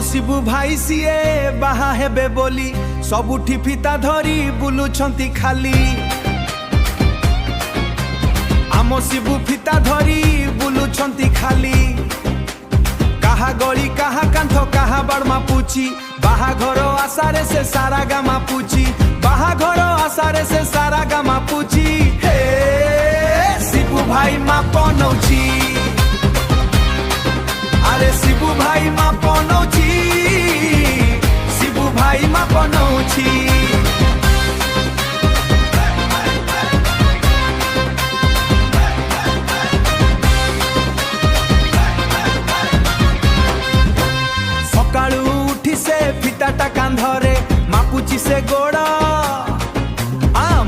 शिबू भाई सीए बाहा हेबे बोली सबुठी फिता धरी बुलुछंती खाली। आम शिबू फिता धरी बुलुछंती खाली। काहा गली काहा कांथ काहा बाड़मा पूछी बाहाघर आशारे से सारा गामा पूछी। बाहाघर आशारे से सारा गामा पूछी। हे शिबू भाई माप नौची। अरे शिबू भाई माप नौची। शिबू भाई माप नौची। सकाळू उठी से फिताटा कांधरे मापुची से गोड़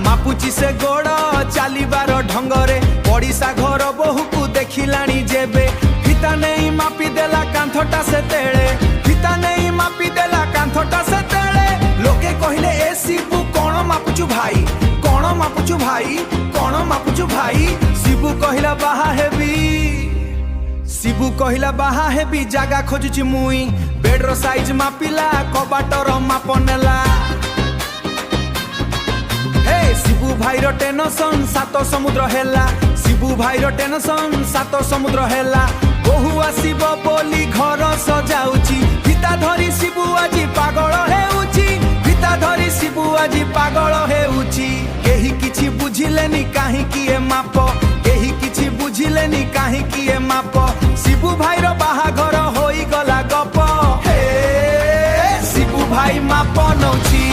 मापुची से गोड़ चालिबार ढंगरे पड़िशा घर बहु को देखिलाणी जेबे फिता नहीं मापी देला कांथटा से तेले। फिता नहीं मापी देला कांथटा से तेले। लोके कहले ए शिबू कोण मापुचु भाई कोण मापुचु भाई कोण मापुचु भाई। शिबू कहिला बाहा हेबी। शिबू कहिला बाहा हेबी जागा खोजुची मुई। बेडर साइज मापिला कबाटर माप नेला। हे शिबू भाईर टेंशन सात समुद्र हेला। शिबू भाईर टेंशन सात समुद्र हेला। बहु आसीब बोली घर सजाउची। फिता धरी शिबू आजी पागल हेउची। फिता धरी शिबू आजी पागल हेउची। केही किछि बुझिलेनी काहे कि ए माप। केही किछि बुझिलेनी काहे कि ए माप। शिबू भाईर बाहाघर होई गला गप। हे शिबू भाई माप नौची।